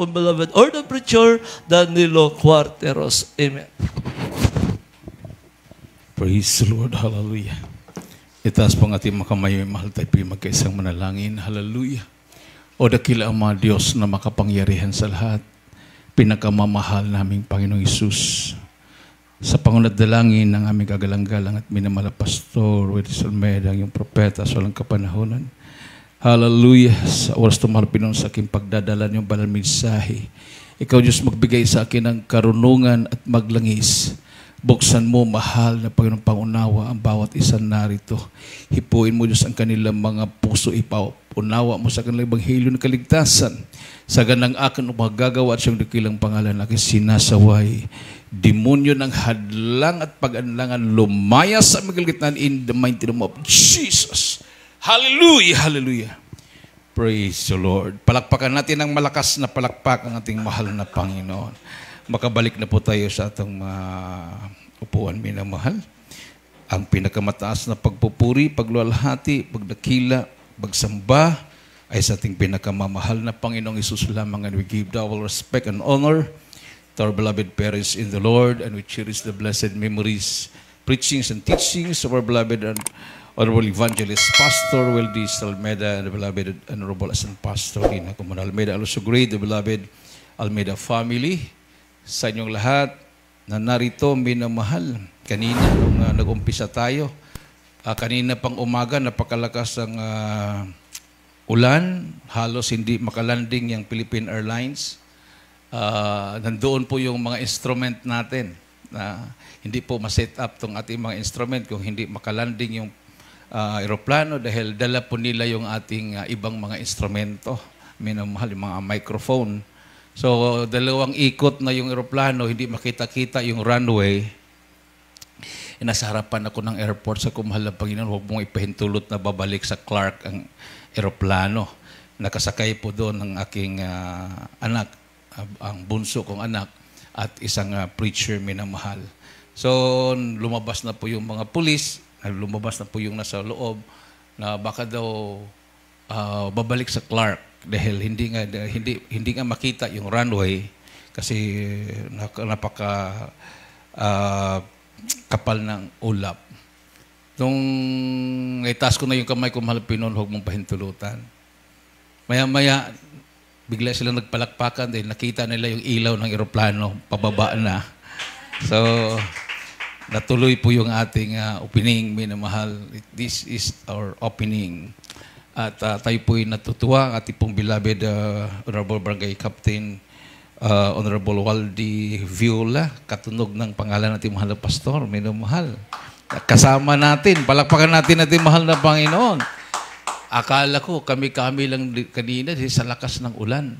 pong beloved ordained preacher, Danilo Cuarteros. Amen. Praise the Lord. Hallelujah. Itaas pang ating makamay, mahal tayo magkaisang manalangin. Hallelujah. O dakila ang mga Diyos na makapangyarihan sa lahat, pinakamamahal naming Panginoong Isus, sa pangunat dalangin ng aming kagalang-galang at minamahal na Pastor Wedis Olmeda, yung propeta sa walang kapanahonan. Hallelujah. Sa oras tumahal Pinoon sa aking pagdadala niyong banal mensahe, ikaw Diyos magbigay sa akin ng karunungan at maglangis. Buksan mo, mahal na Panginoong Pangunawa, ang bawat isang narito. Hipuin mo, Diyos, ang kanilang mga puso. Ipaunawa mo sa kanilang ebanghelyo ng kaligtasan. Sa ganang akin magagawa at siyang dakilang pangalan na sinasaway. Demonyo ng hadlang at pag-anlangan lumaya sa magkaligitan in the mighty name of Jesus. Hallelujah! Hallelujah! Praise the Lord. Palakpakan natin ng malakas na palakpak ang ating mahal na Panginoon. Makabalik na po tayo sa atong upuan, minamahal. Ang pinakamataas na pagpupuri, pagluwalhati, pagdakila, pagsamba ay sa ating pinakamamahal na Panginoong Isus lamang, and we give double respect and honor to our beloved parents in the Lord, and we cherish the blessed memories, preachings and teachings of our beloved and honorable evangelist Pastor Weldis Almeida and the beloved honorable Asan Pastor Ina Comunal Almeida. Also great the beloved Almeida family. Sa inyong lahat na narito, minamahal. Kanina, nung nag-umpisa tayo, kanina pang umaga, napakalakas ang ulan. Halos hindi makalanding yung Philippine Airlines. Nandoon po yung mga instrument natin. Hindi po ma-set up itong ating mga instrument kung hindi makalanding yung aeroplano dahil dala po nila yung ating ibang mga instrumento. Minamahal, yung mga microphone. So, dalawang ikot na yung aeroplano, hindi makita-kita yung runway. Nasa harapan ako ng airport sa kumahal na Panginoon, huwag mong ipahintulot na babalik sa Clark ang aeroplano. Nakasakay po doon ng aking anak, ang bunso kong anak, at isang preacher minamahal. So, lumabas na po yung mga pulis, lumabas na po yung nasa loob, na baka daw babalik sa Clark. Dahil hindi nga makita yung runway kasi napaka kapal ng ulap. Nung itaas ko na yung kamay ko, mahal Pinoon, huwag mong pahintulutan. Maya-maya, bigla silang nagpalakpakan dahil nakita nila yung ilaw ng eroplano, pababa na. So, natuloy po yung ating opening, minamahal. This is our opening. At tayo po'y natutuwa, ating pong beloved Honorable Barangay Captain Honorable Waldy Viola, katunog ng pangalan natin mahal na pastor, minamahal. Kasama natin, palakpakan natin mahal na Panginoon. Akala ko, kami lang kanina sa lakas ng ulan.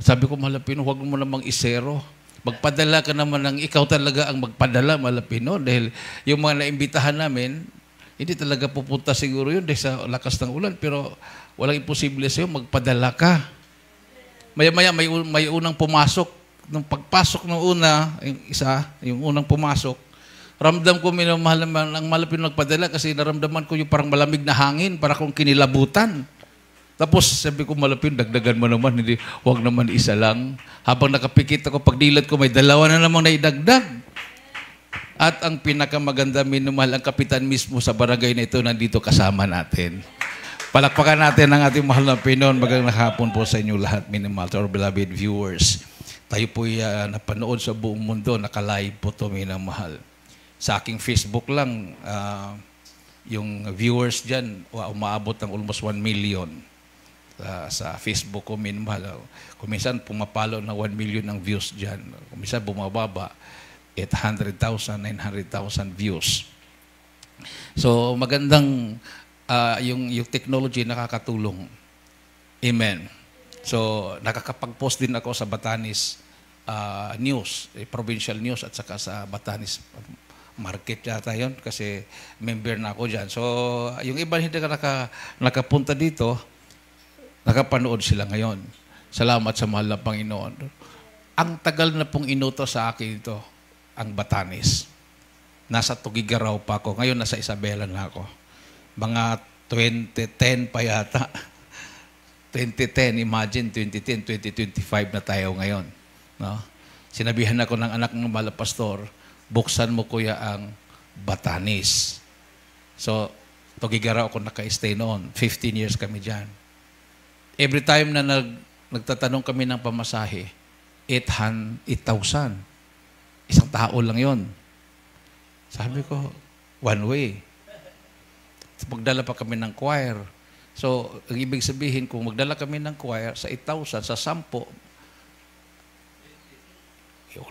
Sabi ko, mahal na Panginoon, huwag mo namang isero. Magpadala ka naman ng ikaw talaga ang magpadala, mahal na Panginoon. Dahil yung mga naimbitahan namin, hindi talaga pupunta siguro yun dahil sa lakas ng ulan. Pero walang imposible sa'yo, magpadala ka. Maya-maya may unang pumasok. Nung pagpasok ng una, yung unang pumasok, ramdam ko minamahal naman ang malapit nagpadala kasi naramdaman ko yung parang malamig na hangin, para kong kinilabutan. Tapos sabi ko, malapit, dagdagan mo naman, hindi, huwag naman isa lang. Habang nakapikit ako, pagdilat ko, may dalawa na namang naidagdag. At ang pinakamaganda, minamahal, ang kapitan mismo sa barangay na ito, nandito kasama natin. Palakpakan natin ang ating mahal na Pinoon. Magandang hapon po sa inyo lahat, minamahal, to our beloved viewers. Tayo po napanood sa buong mundo, nakalive po ito, minamahal. Sa aking Facebook lang, yung viewers dyan, umaabot ng almost 1 million. Sa Facebook ko, minamahal. Kung minsan pumapalo ng 1 million ng views dyan. Kung minsan bumababa, 800,000, 900,000 views. So, magandang yung technology nakakatulong. Amen. So, nakakapag-post din ako sa Batanes News, provincial news, at saka sa Batanes Market yata yun, kasi member na ako dyan. So, yung iba hindi ka nakapunta dito, nakapanood sila ngayon. Salamat sa mahal na Panginoon. Ang tagal na pong inuto sa akin ito, ang Batanes. Nasa Tugigaraw pa ako. Ngayon, nasa Isabela na ako. Mga 2010 pa yata. 2010, imagine 2010, 2025 na tayo ngayon. No? Sinabihan ako ng anak ng malapastor, buksan mo kuya ang Batanes. So, Tugigaraw ako naka-stay noon. 15 years kami dyan. Every time na nagtatanong kami ng pamasahe, 8,000. Isang tao lang yon. Sabi ko, one way. Magdala pa kami ng choir. So, ang ibig sabihin, kung magdala kami ng choir sa 8,000, sa 10,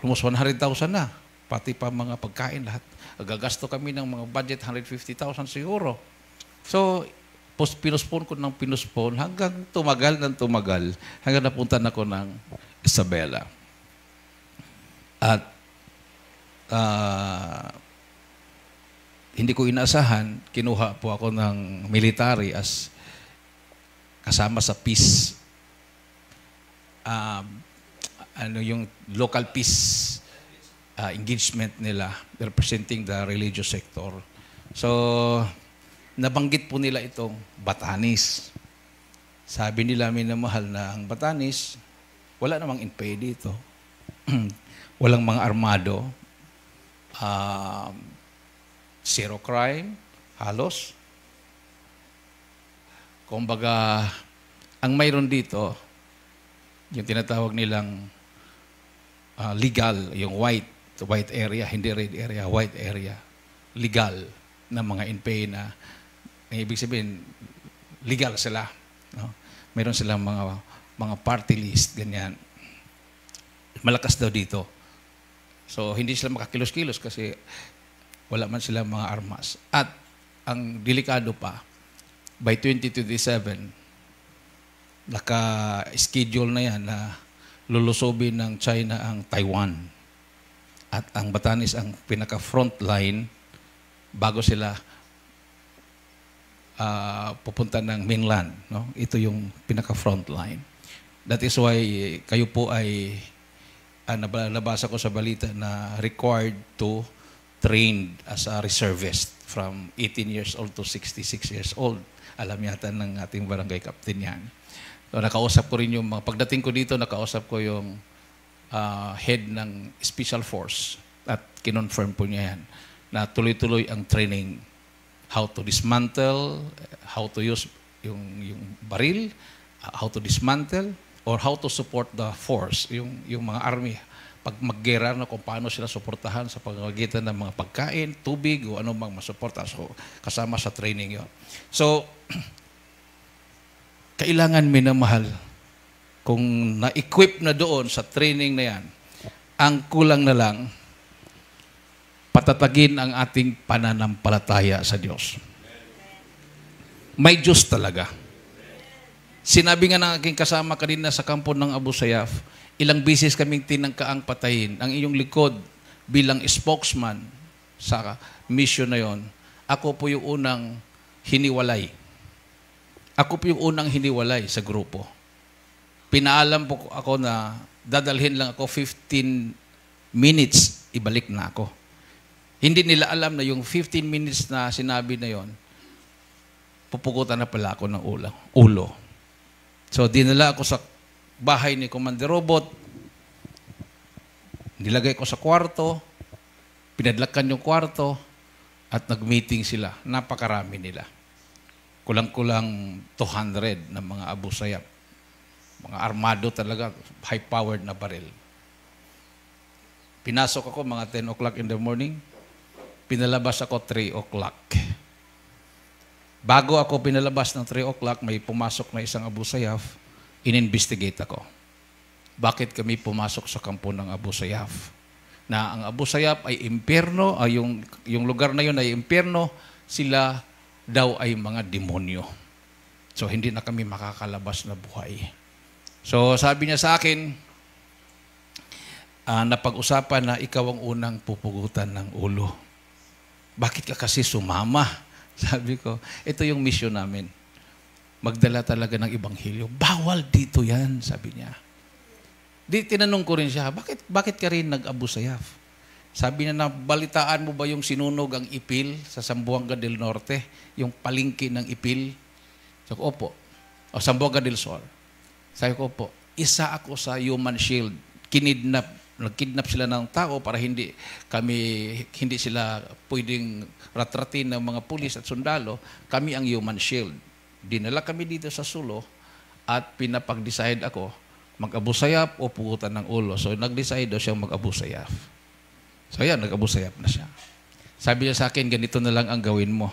almost 100,000 na. Pati pa mga pagkain, lahat. Gagasto kami ng mga budget, 150,000 siguro. So, pinuspon ko ng pinuspon hanggang tumagal ng tumagal. Hanggang napunta na ako ng Isabela. At hindi ko inaasahan, kinuha po ako ng military as kasama sa peace, yung local peace engagement nila, representing the religious sector. So, nabanggit po nila itong Batanes. Sabi nila, minamahal na ang Batanes, wala namang NPA dito. Walang mga armado. Zero crime, halos. Kumbaga, ang mayroon dito, yung tinatawag nilang legal, yung white area, hindi red area, white area, legal na mga NPA na ibig sabihin, legal sila. No? Mayroon silang mga party list, ganyan. Malakas daw dito. So, hindi sila makakilos-kilos kasi wala man silang mga armas. At ang delikado pa, by 2027, naka-schedule na yan na lulusobin ng China ang Taiwan. At ang Batanes ang pinaka-front line bago sila pupunta ng mainland. No? Ito yung pinaka-front line. That is why kayo po ay nabasa ko sa balita na required to train as a reservist from 18 years old to 66 years old. Alam yata ng ating barangay captain yan. So, nakausap ko rin yung pagdating ko dito, nakausap ko yung head ng Special Force at kinonfirm po niya yan na tuloy-tuloy ang training. How to dismantle, how to use yung baril, how to dismantle, or how to support the force, yung mga army. Pag maggera na kung paano sila suportahan sa pamamagitan ng mga pagkain, tubig, o ano mang masuporta. So, kasama sa training yon. So, kailangan minamahal kung na-equip na doon sa training na yan, ang kulang na lang, patatagin ang ating pananampalataya sa Diyos. May Diyos talaga. Sinabi nga ng aking kasama kanina sa kampo ng Abu Sayyaf, ilang bisis kaming tinangkaang patayin. Ang iyong likod bilang spokesman sa mission na yon, ako po yung unang hiniwalay. Ako po yung unang hiniwalay sa grupo. Pinaalam po ako na dadalhin lang ako 15 minutes, ibalik na ako. Hindi nila alam na yung 15 minutes na sinabi na yon, pupukutan na pala ako ng ulo. So, dinala ako sa bahay ni Commander Robot, nilagay ko sa kwarto, pinadlakan yung kwarto, at nag-meeting sila. Napakarami nila. Kulang-kulang 200 na mga Abu Sayyaf. Mga armado talaga, high-powered na baril. Pinasok ako mga 10 o'clock in the morning, pinalabas ako 3 o'clock. Bago ako pinalabas ng 3 o'clock, may pumasok na isang Abu Sayyaf, in-investigate ako. Bakit kami pumasok sa kampo ng Abu Sayyaf? Na ang Abu Sayyaf ay impyerno, yung lugar na yun ay impyerno, sila daw ay mga demonyo. So, hindi na kami makakalabas na buhay. So, sabi niya sa akin, napag-usapan na ikaw ang unang pupugutan ng ulo. Bakit ka kasi sumama? Sabi ko, ito yung mission namin. Magdala talaga ng Ebanghelyo. Bawal dito yan, sabi niya. Di tinanong ko rin siya, bakit ka rin nag-Abu Sayyaf? Sabi niya, nabalitaan mo ba yung sinunog ang Ipil sa Zamboanga del Norte? Yung palingki ng Ipil? Sabi ko, opo. O, Zamboanga del Sur. Sabi ko po, isa ako sa human shield. Nagkidnap sila ng tao para hindi sila pwedeng ratratin ng mga pulis at sundalo. Kami ang human shield. Dinala kami dito sa Sulo at pinapag-decide ako mag-abusayap o pugutan ng ulo. So nag-decide daw siyang mag-abusayap. So yan, nag-abusayap na siya. Sabi niya sa akin, ganito na lang ang gawin mo.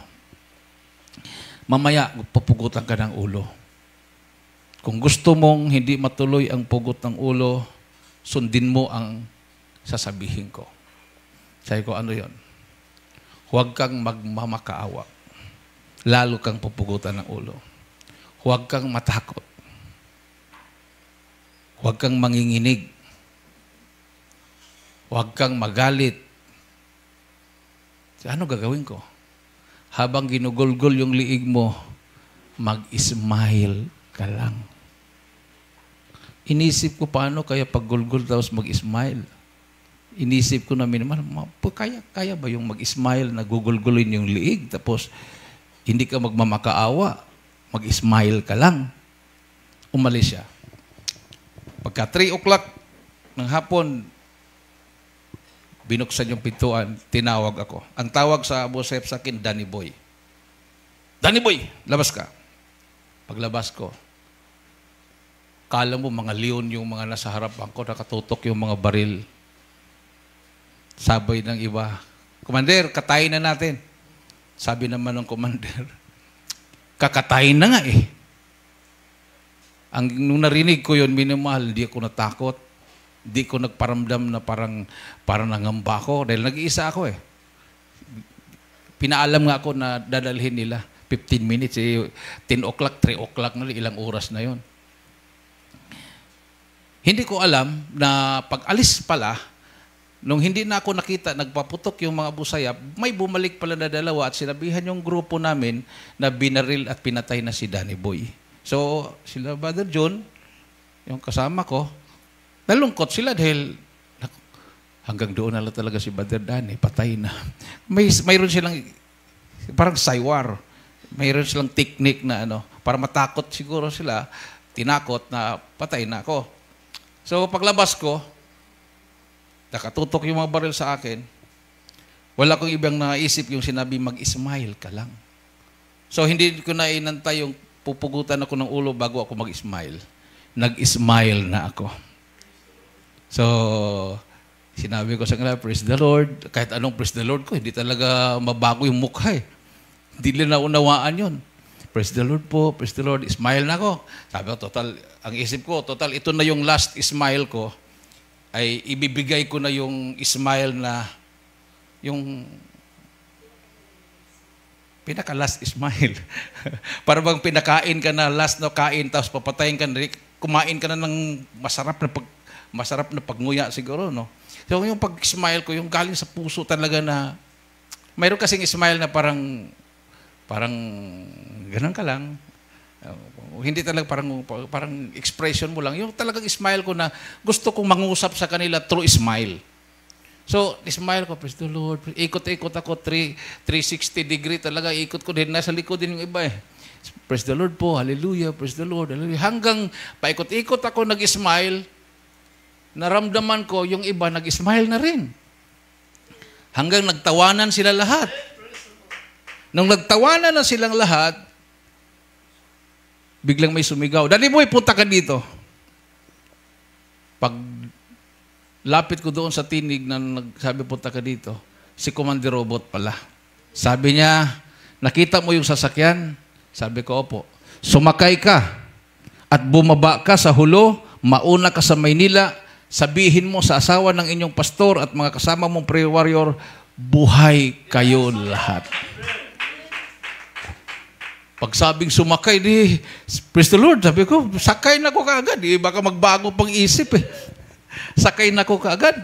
Mamaya, papugutan ka ng ulo. Kung gusto mong hindi matuloy ang pugot ng ulo, sundin mo ang sasabihin ko. Sabi ko, ano yon? Huwag kang magmamakaawa. Lalo kang pupugutan ng ulo. Huwag kang matakot. Huwag kang manginginig. Huwag kang magalit. Ano gagawin ko? Habang ginugulgol yung liig mo, mag-smile ka lang. Inisip ko paano kaya paggulgol tapos mag-smile. Inisip ko namin naman, kaya ba yung mag-smile na gugulgulin yung liig tapos hindi ka magmamakaawa, mag-smile ka lang. Umalis siya. Pagka 3 o'clock ng hapon, binuksan yung pintuan, tinawag ako. Ang tawag sa Abu Sayyaf sa akin, Danny Boy. Danny Boy, labas ka. Paglabas ko, kala mo mga leon yung mga nasa harapan ko, nakatutok yung mga baril. Sabay ng iba, Commander, katayin na natin. Sabi naman ng Commander, kakatayin na nga eh. Nung narinig ko yun, minamahal, hindi ako natakot. Hindi ko nagparamdam na parang nangamba ako. Dahil nag-iisa ako eh. Pinaalam nga ako na dadalhin nila. 15 minutes, 10 o'clock, 3 o'clock na, ilang oras na yon. Hindi ko alam na pag-alis pala, nung hindi na ako nakita, nagpaputok yung mga busayap, may bumalik pala na dalawa at sinabihan yung grupo namin na binaril at pinatay na si Danny Boy. So, sila Brother John, yung kasama ko, nalungkot sila dahil hanggang doon na lang talaga si Brother Danny, patay na. Mayroon silang parang saywar. Mayroon silang technique na para matakot siguro sila, tinakot na patay na ako. So paglabas ko, nakatutok yung mga baril sa akin, wala kong ibang naisip yung sinabi, mag-smile ka lang. So hindi ko na inantay yung pupugutan ako ng ulo bago ako mag-smile. Nag-smile na ako. So, sinabi ko sa kanila, praise the Lord. Kahit anong praise the Lord ko, hindi talaga mabago yung mukha eh. Hindi nila unawaan yun. Praise the Lord po, praise the Lord. Smile na ako. Sabi ko, ang isip ko, ito na yung last smile ko, ay ibibigay ko na yung smile na, yung pinaka-last smile. Para bang pinakain ka na, last na kain, tapos papatayin ka na, kumain ka na ng masarap na pagnguya siguro, no? So, yung pag-smile ko, yung galing sa puso talaga na, mayroon kasing smile na parang ganun ka lang. Hindi talaga parang expression mo lang. Yung talagang smile ko na gusto kong mangusap sa kanila through smile. So, smile ko, praise the Lord. Ikot-ikot ako, 360 degree talaga. Ikot ko din. Nasa likod din yung iba eh. Praise the Lord po. Hallelujah. Praise the Lord. Hallelujah. Hanggang paikot-ikot ako nag-smile, naramdaman ko yung iba nag-smile na rin. Hanggang nagtawanan sila lahat. Nung nagtawanan na silang lahat, biglang may sumigaw, Danny Boy, punta ka dito. Pag lapit ko doon sa tinig na nagsabi, punta ka dito, si Commander Robot pala. Sabi niya, nakita mo yung sasakyan? Sabi ko, opo. Sumakay ka at bumaba ka sa Hulo, mauna ka sa Maynila, sabihin mo sa asawa ng inyong pastor at mga kasama mong prayer warrior, buhay kayo lahat. Pag sabing sumakay, praise the Lord, sabi ko, sakay na ko kaagad. Baka magbago pang isip eh. Sakay na ko kaagad.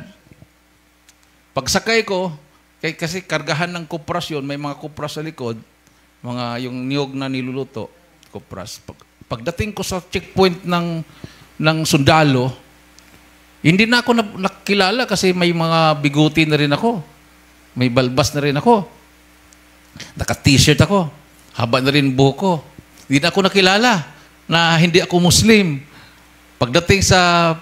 Pag sakay ko, kasi kargahan ng kupras yun, may mga kupras sa likod, yung niyog na niluluto, kupras. Pagdating ko sa checkpoint ng sundalo, hindi na ako nakilala kasi may mga biguti na rin ako. May balbas na rin ako. Naka-t-shirt ako. Haba na rin buhok ko. Hindi na ako nakilala na hindi ako Muslim. Pagdating sa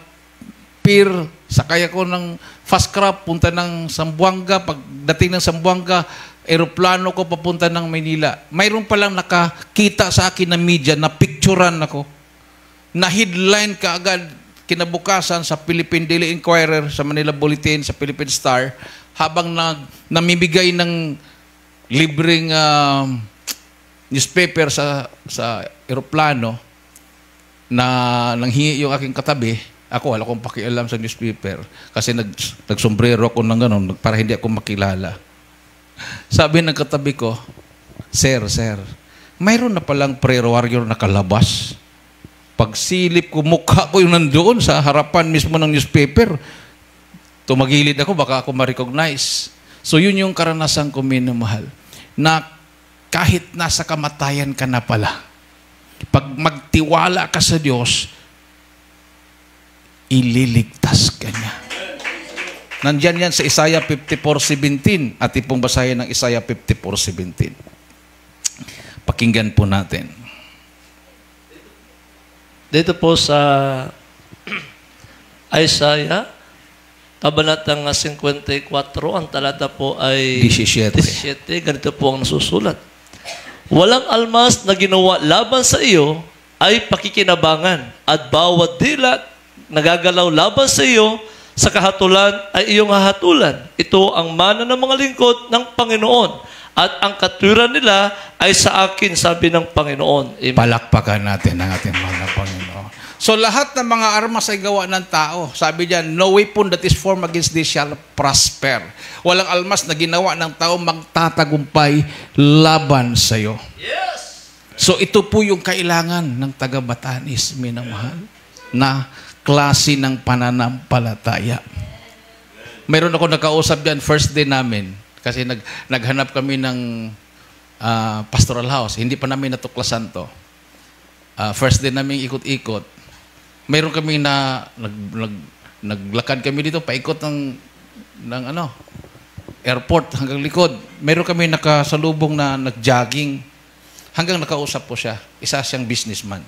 pier, sakay ako ng fast craft, punta ng Zamboanga. Pagdating ng Zamboanga, eroplano ko papunta ng Maynila. Mayroon palang nakakita sa akin na media na picturean ako. Na headline kaagad kinabukasan sa Philippine Daily Inquirer, sa Manila Bulletin, sa Philippine Star, habang namimigay ng libreng newspaper sa eroplano, na nanghingi yung aking katabi. Ako, wala akong pakialam sa newspaper kasi nagsombrero ako ng gano'n para hindi ako makilala. Sabi ng katabi ko, Sir, mayroon na palang prayer warrior na kalabas. Pagsilip ko, mukha ko yung nandoon sa harapan mismo ng newspaper. Tumagilid ako, baka ako ma-recognize. So yun yung karanasan ko, minamahal, na kahit nasa kamatayan ka na pala, pag magtiwala ka sa Diyos, ililigtas ka niya. Nandyan yan sa Isaiah 54:17. At ipong basahin ng Isaiah 54:17. Pakinggan po natin. Dito po sa Isaiah, kabanatang 54, ang talata po ay 17. Ganito po ang nasusulat. Walang almas na ginawa laban sa iyo ay pakikinabangan, at bawat dila nagagalaw laban sa iyo sa kahatulan ay iyong hahatulan. Ito ang mana ng mga lingkod ng Panginoon, at ang katwiran nila ay sa akin, sabi ng Panginoon. Amen. Palakpakan natin ang ating mga Panginoon. So lahat ng mga armas ay gawa ng tao. Sabi diyan, no weapon that is formed against thee shall prosper. Walang almas na ginawa ng tao magtatagumpay laban sa iyo. Yes! So ito po yung kailangan ng taga-Batanes, minamahal, na klase ng pananampalataya. Mayroon ako nakausap diyan, first day namin, kasi naghanap kami ng pastoral house. Hindi pa namin natuklasan to. First day namin ikot-ikot. Mayroon kami naglakad kami dito, paikot ng airport hanggang likod. Mayroon kami nakasalubong na nag-jogging. Hanggang nakausap po siya. Isa siyang businessman.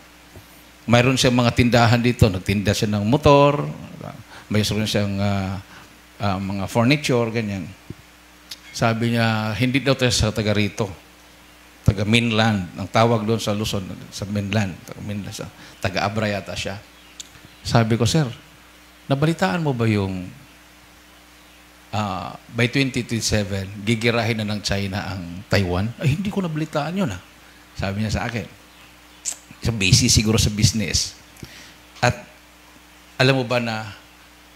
Mayroon siyang mga tindahan dito. Nagtinda siya ng motor. Mayroon siyang mga furniture, ganyan. Sabi niya, hindi daw tayo sa taga rito. Taga mainland. Ang tawag doon sa Luzon, sa mainland. Taga Abra yata siya. Sabi ko, Sir, nabalitaan mo ba yung by 2027, gigirahin na ng China ang Taiwan? Ay, hindi ko nabalitaan yun. Sabi niya sa akin. So, busy siguro sa business. At alam mo ba na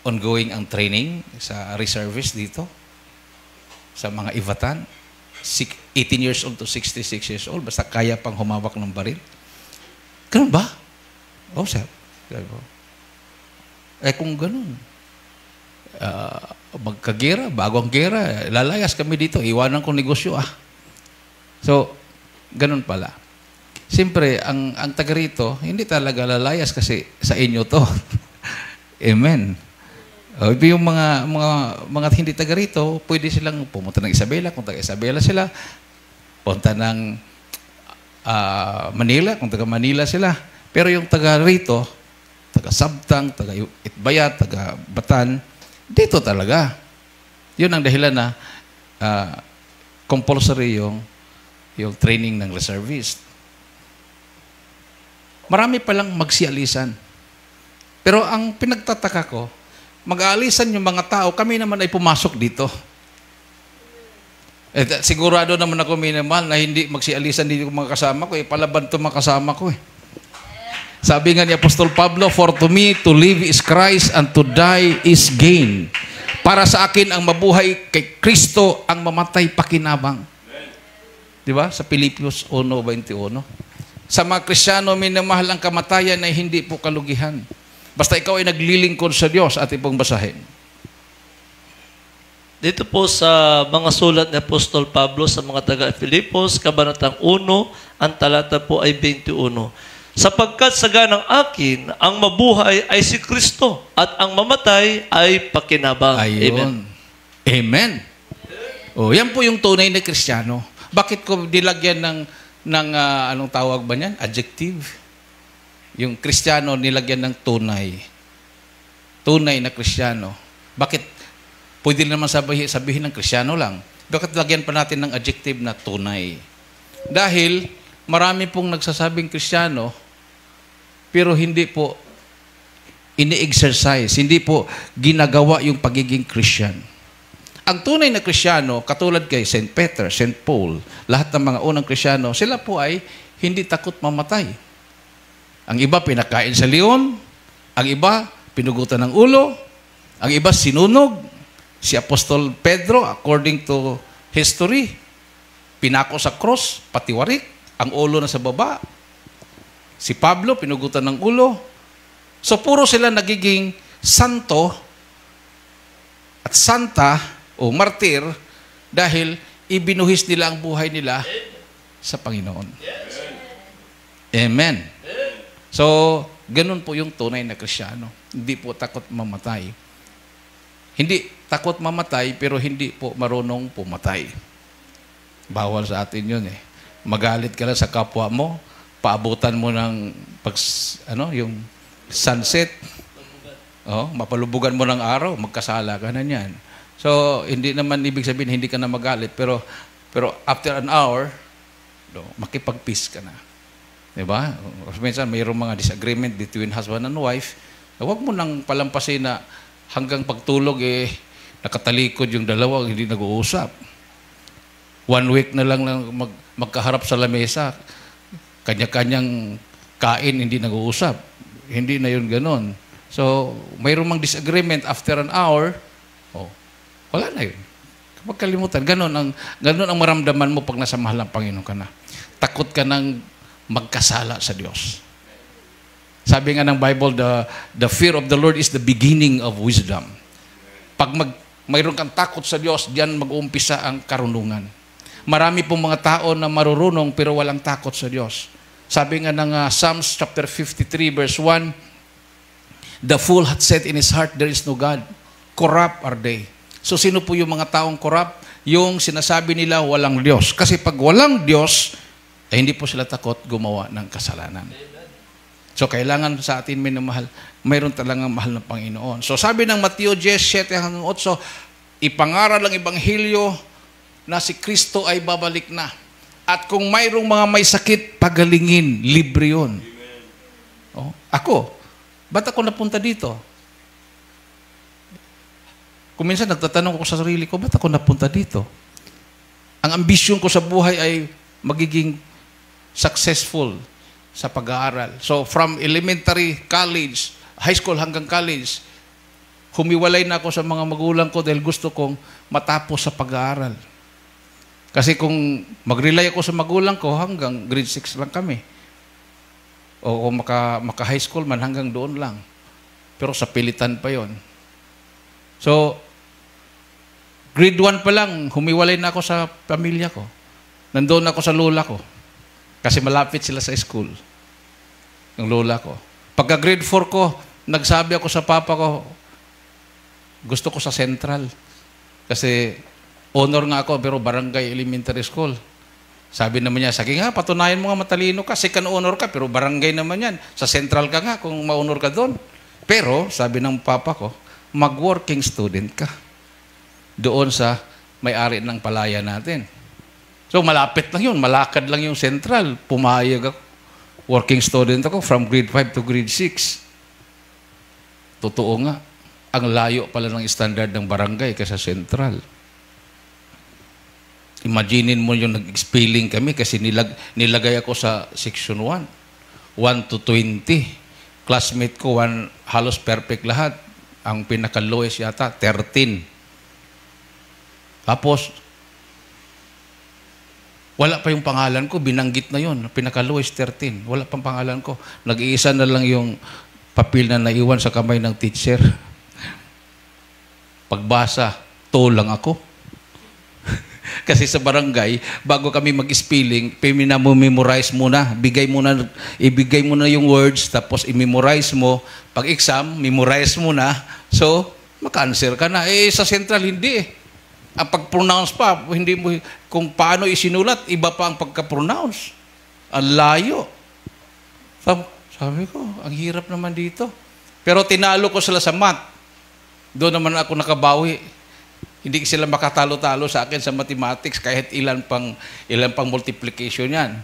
ongoing ang training sa reservists dito? Sa mga Ivatan? 18 years old to 66 years old, basta kaya pang humawak ng baril. Ganun ba? Oh, sir. Sabi ko, kung ganun, magkagera, bago ang gera, lalayas kami dito, iwanan kong negosyo So, ganun pala. Siyempre, ang taga rito, hindi talaga lalayas kasi sa inyo to. Amen. Yung mga hindi taga rito, pwede silang pumunta ng Isabela, kung taga Isabela sila, punta ng Manila, kung taga Manila sila. Pero yung taga rito, taga Sabtang, taga Itbayat, taga Batan, dito talaga. Yun ang dahilan na compulsory yung training ng reservist. Marami palang magsialisan. Pero ang pinagtataka ko, mag-aalisan yung mga tao, kami naman ay pumasok dito. Sigurado naman ako, minamahal, na hindi magsialisan dito mga kasama ko. Palaban to mga kasama ko . Sabi nga ni Apostol Pablo, for to me, to live is Christ and to die is gain. Para sa akin, ang mabuhay kay Kristo, ang mamatay pakinabang. Di ba? Sa Filipios 1:21. Sa mga Kristyano, minamahal, ang kamatayan ay hindi po kalugihan. Basta ikaw ay naglilingkod sa Diyos, at ipong basahin. Dito po sa mga sulat ni Apostol Pablo sa mga taga-Filipos, kabanatang 1, ang talata po ay 21. Sapagkat sa ganang akin, ang mabuhay ay si Kristo, at ang mamatay ay pakinabang. Ayun. Amen. Oh, yan po yung tunay na Kristiyano. Bakit ko nilagyan ng anong tawag ba niyan? Adjective. Yung Kristiyano nilagyan ng tunay. Tunay na Kristiyano. Bakit pwede naman sabihin ng Kristiyano lang? Bakit lagyan pa natin ng adjective na tunay? Dahil marami pong nagsasabing Kristiyano, pero hindi po ini-exercise, hindi po ginagawa yung pagiging Christian. Ang tunay na Kristiyano, katulad kay St. Peter, St. Paul, lahat ng mga unang Kristiyano, sila po ay hindi takot mamatay. Ang iba pinakain sa leon, ang iba pinugutan ng ulo, ang iba sinunog. Si Apostol Pedro, according to history, pinako sa cross, patiwarik, ang ulo na sa baba. Si Pablo, pinugutan ng ulo. So, puro sila nagiging santo at santa o martir dahil ibinuhis nila ang buhay nila sa Panginoon. Amen. So, ganun po yung tunay na Kristiyano. Hindi po takot mamatay. Hindi takot mamatay, pero hindi po marunong pumatay. Bawal sa atin yun eh. Magalit ka lang sa kapwa mo, paabutan mo ng yung sunset. Oh, mapalubugan mo ng araw, magkasala ka na niyan. So, hindi naman ibig sabihin hindi ka na magalit, pero after an hour, makipag-peace ka na. Diba? Minsan mayroong mga disagreement between husband and wife. Huwag mo nang palampasin na hanggang pagtulog nakatalikod yung dalawa, hindi nag-uusap. 1 week na lang magkaharap sa lamesa, kanya-kanyang kain, hindi nag-uusap. Hindi na yun ganon. So, mayroong mang disagreement after an hour, wala na yun. Kapag kalimutan, ganon ang maramdaman mo pag nasa mahal ng Panginoon ka na. Takot ka nang magkasala sa Diyos. Sabi nga ng Bible, the fear of the Lord is the beginning of wisdom. Pag mayroon kang takot sa Diyos, diyan mag-uumpisa ang karunungan. Marami pong mga tao na marurunong pero walang takot sa Diyos. Sabi nga ng Psalms chapter 53 verse 1, the fool hath said in his heart, there is no God. Corrupt are they. So sino po yung mga taong corrupt? Yung sinasabi nila walang Diyos. Kasi pag walang Diyos, hindi po sila takot gumawa ng kasalanan. So kailangan sa atin minamahal, mayroon talagang mahal ng Panginoon. So sabi ng Mateo 10:7-8, ipangaral ang Ebanghelyo na si Kristo ay babalik na. At kung mayroong mga may sakit, pagalingin, libre yun. Ako, ba't ako napunta dito? Kung minsan nagtatanong ako sa sarili ko, ba't ako napunta dito? Ang ambisyon ko sa buhay ay magiging successful sa pag-aaral. So from elementary, college, high school hanggang college, humiwalay na ako sa mga magulang ko dahil gusto kong matapos sa pag-aaral. Kasi kung mag-rely ako sa magulang ko, hanggang grade 6 lang kami. O kung maka-high school man, hanggang doon lang. Pero sa pilitan pa yon. So, grade 1 pa lang, humiwalay na ako sa pamilya ko. Nandoon ako sa lola ko. Kasi malapit sila sa school. Yung lola ko. Pagka grade 4 ko, nagsabi ako sa papa ko, gusto ko sa Central. Kasi honor nga ako, pero barangay elementary school. Sabi naman niya, sige nga, patunayan mo nga matalino ka. Second honor ka, pero barangay naman yan. Sa Central ka nga, kung ma-honor ka doon. Pero, sabi ng papa ko, mag-working student ka. Doon sa may-ari ng palaya natin. So, malapit lang yun. Malakad lang yung Central. Pumayag ako. Working student ako from grade 5 to grade 6. Totoo nga. Ang layo pala ng standard ng barangay kaysa Central. Imaginin mo yung nag-spelling kami kasi nilagay ako sa section 1. 1 to 20. Classmate ko, halos perfect lahat. Ang pinaka-lowest yata, 13. Tapos, wala pa yung pangalan ko, binanggit na yun. Pinaka-lowest, 13. Wala pang pangalan ko. Nag-iisa na lang yung papel na naiwan sa kamay ng teacher. Pagbasa, lang ako. Kasi sa barangay, bago kami mag-spelling, memorize muna. Ibigay mo na yung words, tapos i-memorize mo. Pag exam, memorize mo na. So, maka-answer ka na. Sa Central, hindi eh. Ang pag-pronounce pa, hindi mo, kung paano isinulat, iba pa ang pagka-pronounce. Ang layo. Sabi ko, ang hirap naman dito. Pero tinalo ko sila sa math. Doon naman ako nakabawi. Hindi sila makatalo-talo sa akin sa mathematics kahit ilan pang multiplication yan.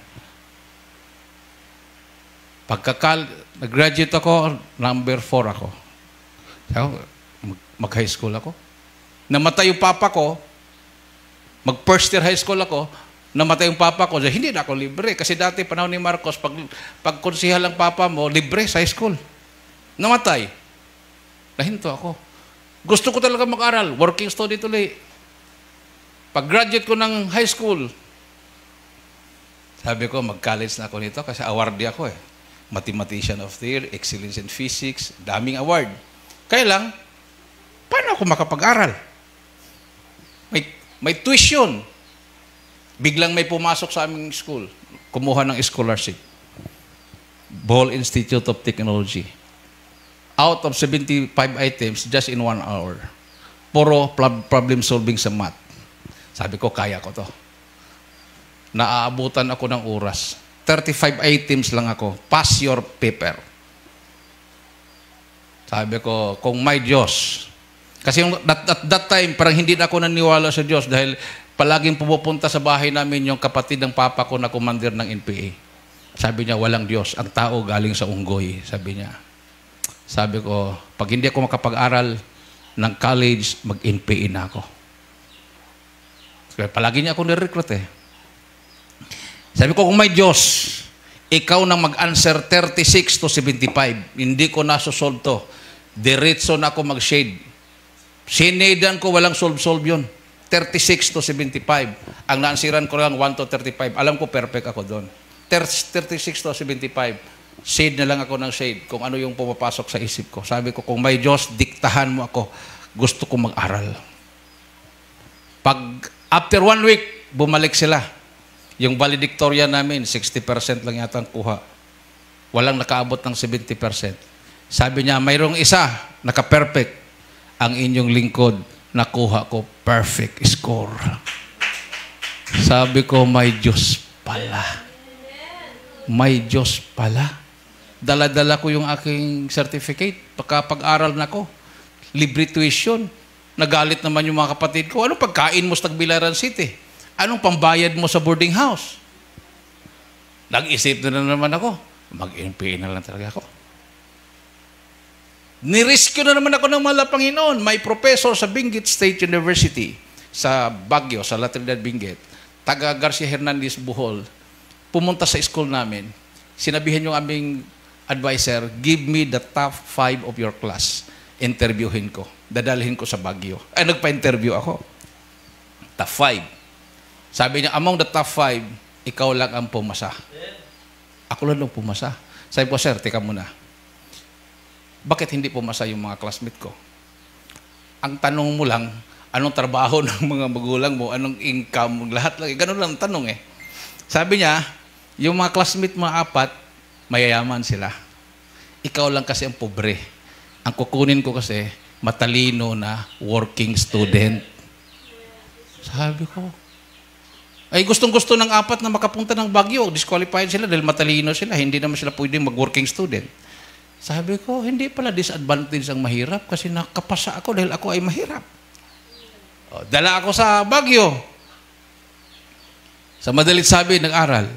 Nag-graduate ako, number 4 ako. Mag-high school ako. Namatay yung papa ko, mag-first year high school ako, namatay yung papa ko, hindi na ako libre. Kasi dati, panahon ni Marcos, pag konsihal ang papa mo, libre sa high school. Namatay. Nahinto ako. Gusto ko talaga mag-aral. Working student tuloy. Pag-graduate ko ng high school, sabi ko, mag-college na ako nito kasi awardee ako eh. Mathematician of the Year, Excellence in Physics, daming award. Kaya lang, paano ako makapag-aral? May tuition. Biglang may pumasok sa aming school. Kumuha ng scholarship. Bohol Institute of Technology. Out of 75 items, just in 1 hour. Puro problem solving sa math. Sabi ko, kaya ko to. Naaabutan ako ng oras. 35 items lang ako. Pass your paper. Sabi ko, kung may Diyos. Kasi at that time, parang hindi na ako naniwala sa Diyos dahil palaging pumupunta sa bahay namin yung kapatid ng papa ko na commander ng NPA. Sabi niya, walang Diyos. Ang tao galing sa unggoy, sabi niya. Sabi ko, pag hindi ako makapag-aral ng college, mag-NPA na ako. Kaya palagi niya ako nirecruit eh. Sabi ko, kung may Diyos, ikaw nang mag-answer 36 to 75. Hindi ko nasusolve to. Diretso na ako mag-shade. Sinedan ko, walang solve-solve yun. 36 to 75. Ang naansiran ko lang 1 to 35. Alam ko, perfect ako doon. 36 to 75. Shade na lang ako ng shade kung ano yung pumapasok sa isip ko. Sabi ko, kung may Diyos, diktahan mo ako. Gusto ko mag-aral. After 1 week, bumalik sila. Yung valedictorian namin, 60% lang yata ang kuha. Walang nakaabot ng 70%. Sabi niya, mayroong isa, naka-perfect. Ang inyong lingkod, nakuha ko perfect score. Sabi ko, may Diyos pala. May Diyos pala. Dala-dala ko yung aking certificate. Pagka-pag-aral na ko. Libre tuition. Nagalit naman yung mga kapatid ko. Anong pagkain mo sa Tagbilaran City? Anong pambayad mo sa boarding house? Nag-isip na naman ako. Mag-NPA na lang talaga ako. Nirescue na naman ako ng mahal na Panginoon. May professor sa Benguet State University sa Baguio, sa La Trinidad, Benguet. Taga Garcia Hernandez, Bohol. Pumunta sa school namin. Sinabihan yung aming advisor, give me the top 5 of your class. Interviewin ko. Dadalhin ko sa Baguio. Ay, nagpa-interview ako. Top 5. Sabi niya, among the top 5, ikaw lang ang pumasa. Ako lang pumasa. Sabi ko, sir, teka muna. Bakit hindi pumasa yung mga classmate ko? Ang tanong mo lang, anong trabaho ng mga magulang mo, anong income, lahat lang. Ganun lang ang tanong eh. Sabi niya, yung mga classmate mo 4, mayayaman sila. Ikaw lang kasi ang pobre. Ang kukunin ko kasi, matalino na working student. Sabi ko, ay gustong-gusto ng 4 na makapunta ng Baguio. Disqualified sila dahil matalino sila. Hindi naman sila pwedeng mag-working student. Sabi ko, hindi pala disadvantage ang mahirap kasi nakapasa ako dahil ako ay mahirap. O, dala ako sa Baguio. Sa madalit sabi, nag-aral.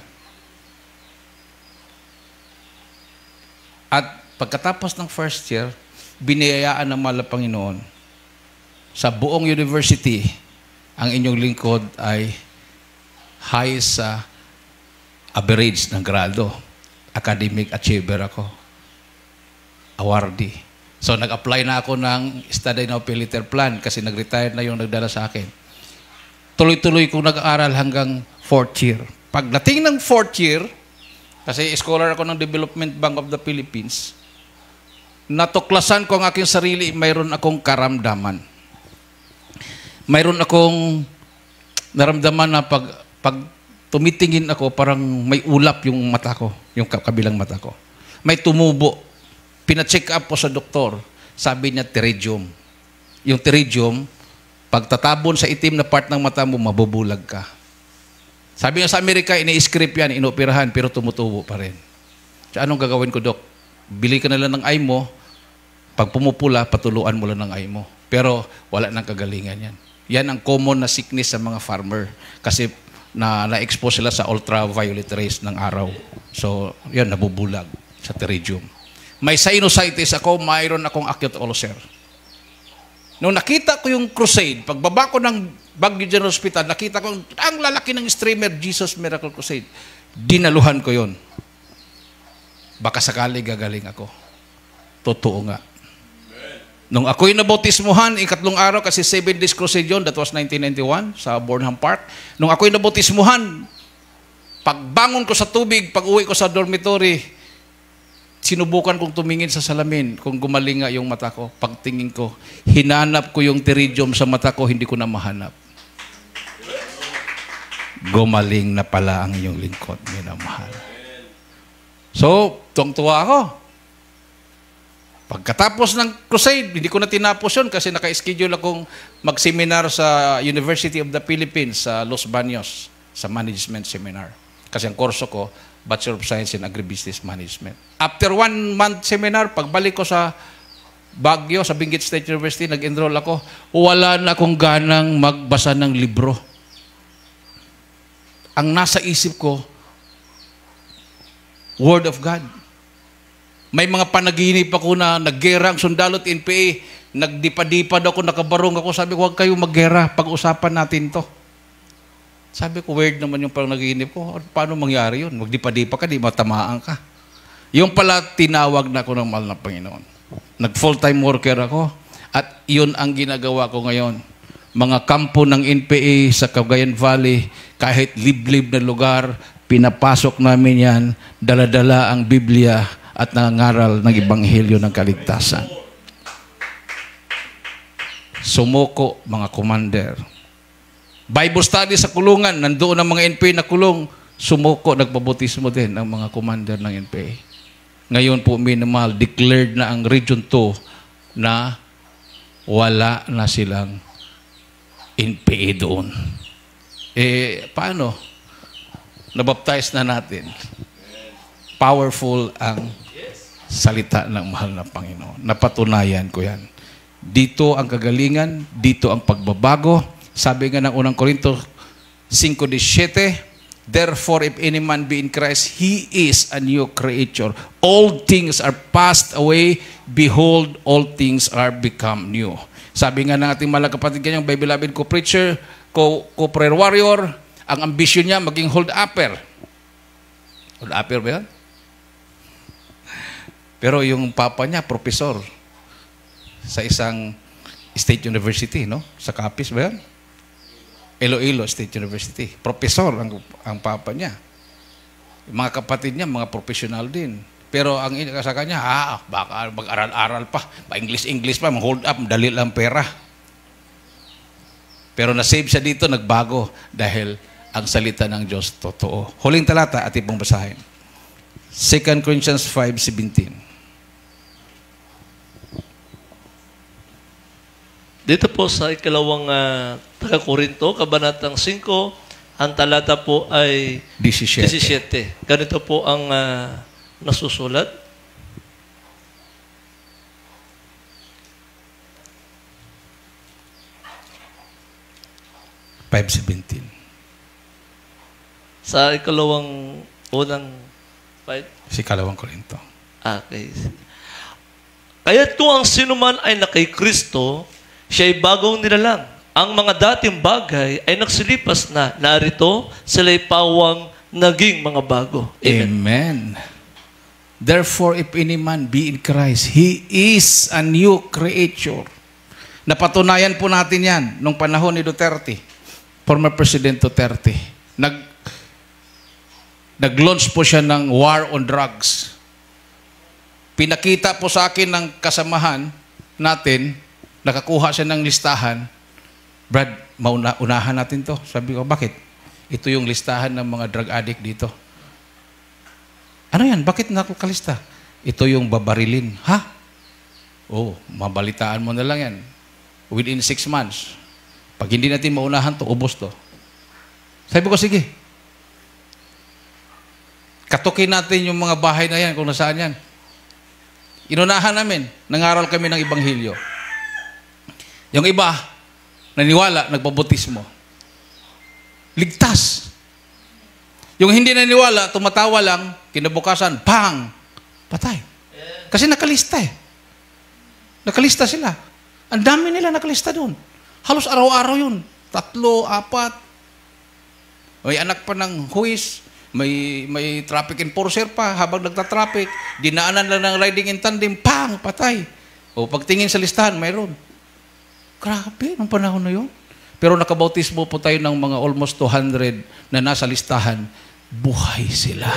At pagkatapos ng first year, biniyayaan ng mahal na Panginoon. Sa buong university, ang inyong lingkod ay high sa average ng grado. Academic achiever ako. Awardee. So, nag-apply na ako ng study na operator plan kasi nag-retire na yung nagdala sa akin. Tuloy-tuloy kong nag-aaral hanggang 4th year. Pagdating ng 4th year, kasi scholar ako ng Development Bank of the Philippines, natuklasan ko ang aking sarili, mayroon akong karamdaman. Mayroon akong naramdaman na pag tumitingin ako, parang may ulap yung mata ko, yung kabilang mata ko. May tumubo. Pina-check up po sa doktor. Sabi niya, pterygium. Yung pterygium, pag tatabon sa itim na part ng mata mo, mabubulag ka. Sabi niya sa Amerika, ini-script yan, inoperahan, pero tumutubo pa rin. So, anong gagawin ko, Dok? Bili ka na lang ng eye mo, pag pumupula, patuluan mo lang ng eye mo. Pero wala nang kagalingan yan. Yan ang common na sickness sa mga farmer. Kasi na-expose sila sa ultraviolet rays ng araw. So, yan, nabubulag sa pterygium. May sinusitis ako, mayroon akong acute ulcer. Nung nakita ko yung crusade, pagbaba ko ng Baguio General Hospital, nakita ko ang lalaki ng streamer, Jesus Miracle Crusade. Dinaluhan ko yon. Baka sakali gagaling ako. Totoo nga. Nung ako'y nabautismuhan, ikatlong araw, kasi 7 days crusade yun, that was 1991, sa Burnham Park. Nung ako'y nabautismuhan, pagbangon ko sa tubig, pag-uwi ko sa dormitory, sinubukan kong tumingin sa salamin kung gumaling nga yung mata ko. Pagtingin ko, hinanap ko yung pterygium sa mata ko, hindi ko na mahanap. Gumaling na pala ang iyong lingkod, minamahal. So, tuwang-tuwa ako. Pagkatapos ng crusade, hindi ko na tinapos yun kasi naka-schedule akong mag-seminar sa University of the Philippines sa Los Baños, sa management seminar. Kasi ang kurso ko, Bachelor of Science in Agribusiness Management. After 1 month seminar, pagbalik ko sa Baguio, sa Benguet State University, nag-enroll ako, wala na akong ganang magbasa ng libro. Ang nasa isip ko, Word of God. May mga panaginip ako na naggera ang sundalo at NPA, nagdipa-dipa daw ako, nakabarong ako, sabi ko, huwag kayong maggera, pag-usapan natin to. Sabi ko, weird naman yung panaginip ko. Paano mangyari yun? Magdipa-dipa ka, di matamaan ka. Yung pala, tinawag na ako ng mahal na Panginoon. Nag-full-time worker ako. At yun ang ginagawa ko ngayon. Mga kampo ng NPA sa Cagayan Valley, kahit liblib na lugar, pinapasok namin yan, dala-dala ang Biblia at nangangaral ng Ebanghelyo ng kaligtasan. Sumuko, mga commander. Bible study sa kulungan, nandoon ang mga NPA na kulong, sumuko, nagpabutismo din ang mga commander ng NPA. Ngayon po, minimal, declared na ang Region 2 na wala na silang NPA doon. Paano? Nabaptize na natin. Powerful ang salita ng mahal na Panginoon. Napatunayan ko yan. Dito ang kagalingan, dito ang pagbabago. Sabi nga ng unang Korinto 5:17, therefore, if any man be in Christ, he is a new creature. All things are passed away. Behold, all things are become new. Sabi nga ng ating mga kapatid kanyang, by beloved co-preacher, co-prayer warrior, ang ambisyon niya maging hold-upper. Hold-upper ba yan? Pero yung papa niya, professor sa isang state university, no? Sa Capiz ba yan? Iloilo State University. Professor ang papa niya. Yung mga kapatid niya, mga professional din. Pero ang sa kanya, baka mag-aral-aral pa. Pa-English pa, hold up, dali lang pera. Pero na-save siya dito, nagbago. Dahil ang salita ng Diyos, totoo. Huling talata, at ipong basahin. 2 Corinthians 5:17. Dito po sa ikalawang taga-Korinto, Kabanatang 5, ang talata po ay 17. Ganito po ang nasusulat. Sa ikalawang unang 5? Si ikalawang Korinto. Okay. Kaya't kung ang sinuman ay na kay Kristo, siya ay bagong nilalang. Ang mga dating bagay ay nagsilipas na. Narito, sila'y pawang naging mga bago. Amen. Amen. Therefore, if any man be in Christ, he is a new creature. Napatunayan po natin yan nung panahon ni Duterte, former President Duterte. Nag-launch po siya ng war on drugs. Pinakita po sa akin ng kasamahan natin, nakakuha siya ng listahan. Brad, unahan natin to. Sabi ko, bakit? Ito yung listahan ng mga drug addict dito. Ano yan? Bakit nakukalista? Ito yung babarilin. Ha? Oh, mabalitaan mo na lang yan. Within 6 months. Pag hindi natin maunahan to, ubos to. Sabi ko, sige. Katukin natin yung mga bahay na yan, kung nasaan yan. Inunahan namin, nangaral kami ng Ebanghelyo. Yung iba, naniwala, nagbabutismo. Ligtas. Yung hindi naniwala, tumatawa lang, kinabukasan, pang! Patay. Kasi nakalista eh. Nakalista sila. Ang dami nila nakalista doon. Halos araw-araw yun. 3, 4. May anak pa ng huwis. May traffic enforcer pa habang nagtatraffic. Dinaanan lang ng riding in tandem. Pang! Patay. O pagtingin sa listahan, mayroon. Grabe, nung panahon na yun. Pero nakabautismo po tayo ng mga almost 200 na nasa listahan. Buhay sila.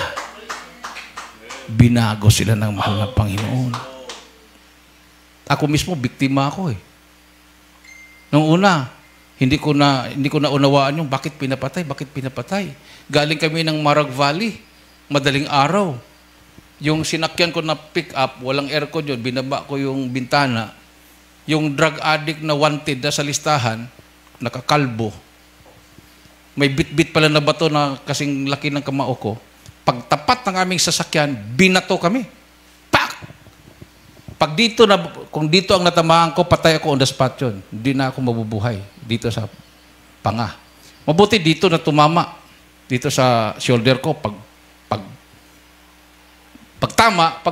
Binago sila ng mahal na Panginoon. Ako mismo, biktima ako eh. Nung una, hindi ko na unawaan yung bakit pinapatay. Galing kami ng Marag Valley, madaling araw. Yung sinakyan ko na pick up, walang aircon yun, binaba ko yung bintana. Yung drug addict na wanted na sa listahan, nakakalbo. May bit-bit pala na bato na kasing laki ng kamao ko. Pagtapat ng aming sasakyan, binato kami. Pak! Kung dito ang natamaan ko, patay ako on the spot yun. Hindi na ako mabubuhay dito sa panga. Mabuti dito na tumama. Dito sa shoulder ko, pag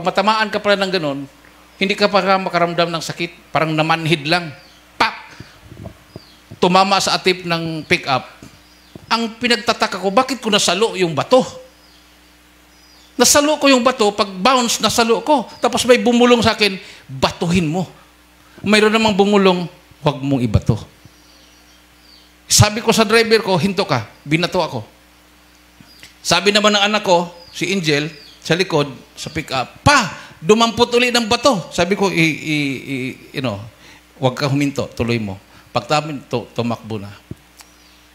matamaan ka pala ng ganun, hindi ka pa makaramdam ng sakit. Parang namanhid lang. Pak! Tumama sa atip ng pick-up. Ang pinagtataka ko, bakit ko nasalo yung bato? Nasalo ko yung bato, pag bounce, nasalo ko. Tapos may bumulong sa akin, batuhin mo. Mayroon namang bumulong, huwag mong ibato. Sabi ko sa driver ko, hinto ka. Binato ako. Sabi naman ng anak ko, si Angel, sa likod, sa pick-up, pa, dumampot uli ng bato. Sabi ko, huwag ka huminto, tuloy mo. Pagtamin, tumakbo na.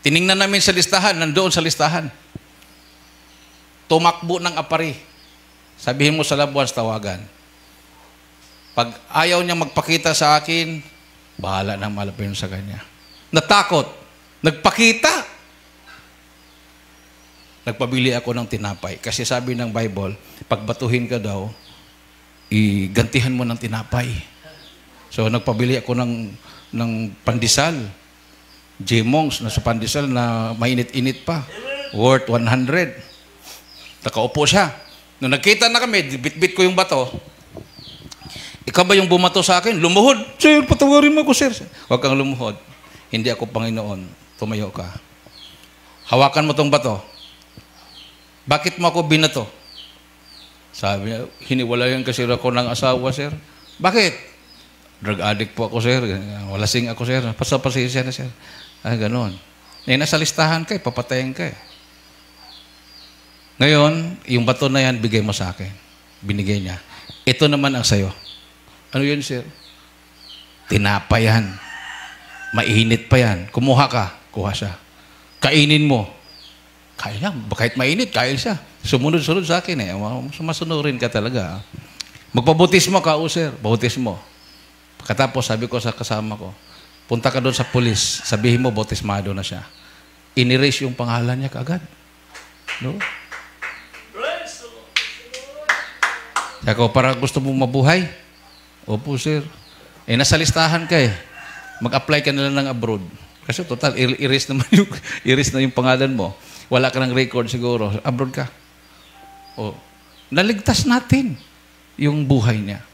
Tiningnan namin sa listahan, nandoon sa listahan. Tumakbo ng apari. Sabihin mo sa labuans, tawagan. Pag ayaw niya magpakita sa akin, bahala na malapin sa kanya. Natakot. Nagpakita. Nagpabili ako ng tinapay. Kasi sabi ng Bible, pag batuhin ka daw, igantihan mo ng tinapay. So nagpabili ako ng pandesal. J-Monks na sa pandesal na mainit-init pa. Worth 100. Nakaupo siya. Nung nagkita na kami, bit-bit ko yung bato. Ikaw ba yung bumato sa akin? Lumuhod. Sir, patawarin mo ako, sir. Huwag kang lumuhod. Hindi ako Panginoon. Tumayo ka. Hawakan mo tong bato. Bakit mo ako binato? Sabi niya, hiniwalayan kasi ako ng asawa, sir. Bakit? Drug addict po ako, sir. Walasing ako, sir. Pasapasisya na, sir. Ganon. Nasa listahan ka, papatayin ka. Ngayon, yung bato na yan, bigay mo sa akin. Binigay niya. Ito naman ang sayo. Ano yun, sir? Tinapay yan. Mainit pa yan. Kumuha ka. Kuha siya. Kainin mo. Kaya, kahit mainit, kain siya. Sumunod-sunod sa akin eh. Sumasunurin ka talaga. Magpabutismo ka, sir. Bautismo. Pagkatapos, sabi ko sa kasama ko, punta ka doon sa pulis, sabihin mo, bautismado na siya. Inerase yung pangalan niya kaagad. No? Sabi ko, para gusto mong mabuhay? Opo, sir. Nasa listahan ka eh. Mag-apply ka na lang ng abroad. Kasi total, erase na yung pangalan mo. Wala ka ng record siguro. Abroad ka. Naligtas natin yung buhay niya.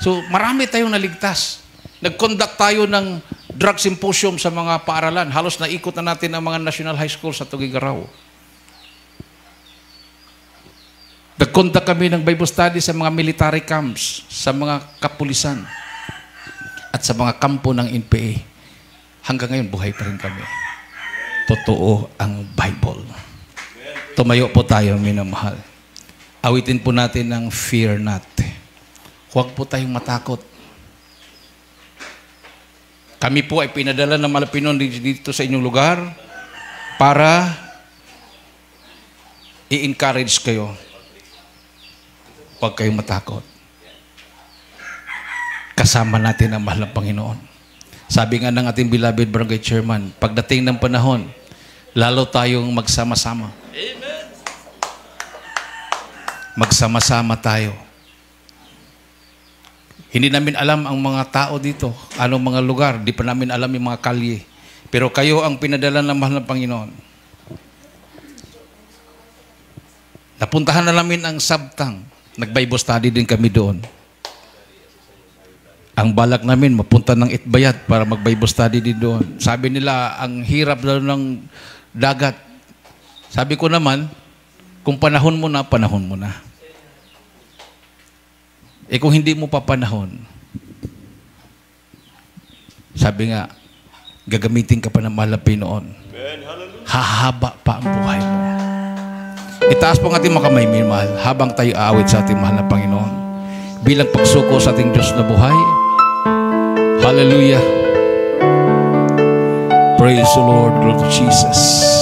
So, marami tayong naligtas. Nag-conduct tayo ng drug symposium sa mga paaralan. Halos naikot na natin ang mga national high school sa Tugigaraw. Nag-conduct kami ng Bible study sa mga military camps, sa mga kapulisan, at sa mga kampo ng NPA. Hanggang ngayon, buhay pa rin kami. Totoo ang Bible. Tumayo po tayo, minamahal. Awitin po natin ang fear not. Huwag po tayong matakot. Kami po ay pinadala ng Malapinon dito sa inyong lugar para i-encourage kayo. Huwag kayong matakot. Kasama natin ang mahal ng Panginoon. Sabi nga ng ating beloved barangay chairman, pagdating ng panahon, lalo tayong magsama-sama. Amen. magsama-sama tayo. Hindi namin alam ang mga tao dito, anong mga lugar, di pa namin alam yung mga kalye. Pero kayo ang pinadala ng mahal na Panginoon. Napuntahan na namin ang Sabtang. Nag-Bible study din kami doon. Ang balak namin, mapunta ng Itbayat para mag-Bible study din doon. Sabi nila, ang hirap daw ng dagat. Sabi ko naman, kung panahon mo na, panahon mo na. Eh kung hindi mo pa panahon, sabi nga, gagamitin ka pa ng mahal na Panginoon. Hahaba pa ang buhay mo. Itaas po ang ating mga kamay, minamahal, habang tayo aawit sa ating mahal na Panginoon. Bilang pagsuko sa ating Diyos na buhay. Hallelujah. Praise the Lord. Glory to Jesus.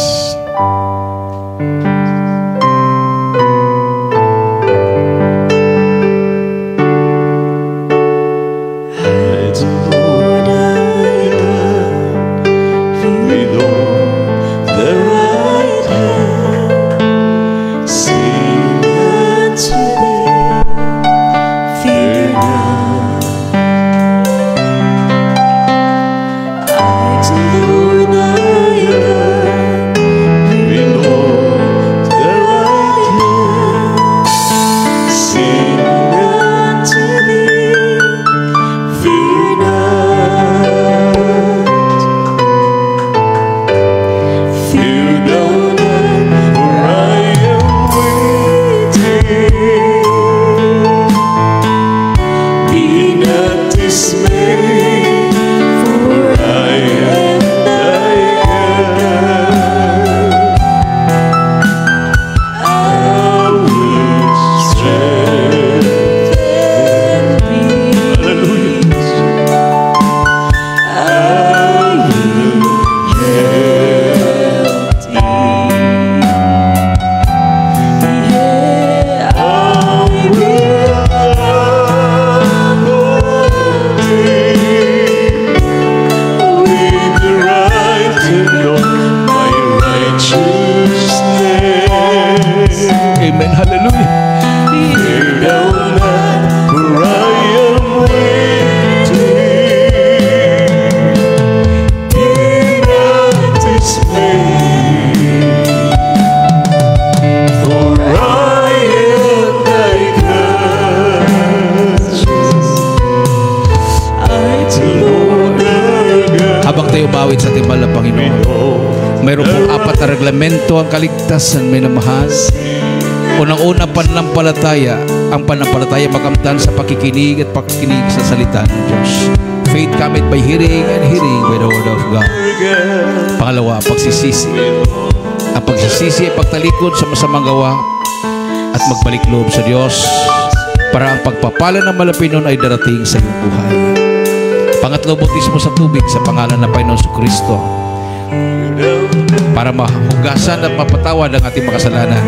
umawit sa timbal ng Panginoon. Mayroon pong apat na reglamento ang kaligtasan, may namahal. Unang-una, pananampalataya. Ang pananampalataya makamtan sa pakikinig at pakikinig sa salita ng Diyos. Faith cometh by hearing, and hearing by the word of God. Pangalawa, pagsisisi. Ang pagsisisi ay pagtalikod sa masamang gawa at magbalik loob sa Diyos para ang pagpapala ng malapinon ay darating sa iyong buhay. Pangatlo, bautismo sa tubig sa pangalan ng Panginoon Kristo para mahugasan at mapatawad ang ating makasalanan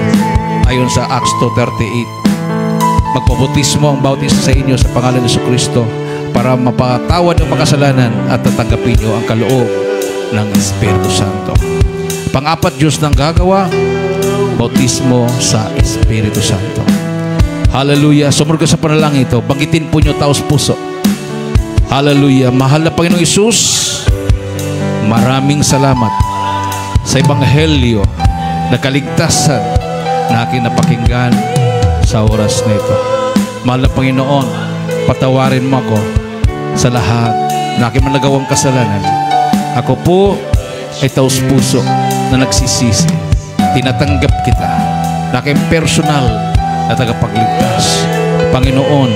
ayon sa Acts 2:38. Magpabautismo ang bautismo sa inyo sa pangalan ng Kristo para mapatawad ang makasalanan at tatanggapin nyo ang kaloob ng Espiritu Santo. Pang-apat, Diyos nang gagawa, bautismo sa Espiritu Santo. Hallelujah. Sumunod ka sa panalangin ito. Banggitin po nyo taos puso. Hallelujah. Mahal na Panginoong Isus, maraming salamat sa Ebanghelyo na kaligtasan na aking napakinggan sa oras na ito. Mahal na Panginoon, patawarin mo ako sa lahat na aking managawang kasalanan. Ako po ay taos puso na nagsisisi. Tinatanggap kita na aking personal na tagapagligtas. Panginoon,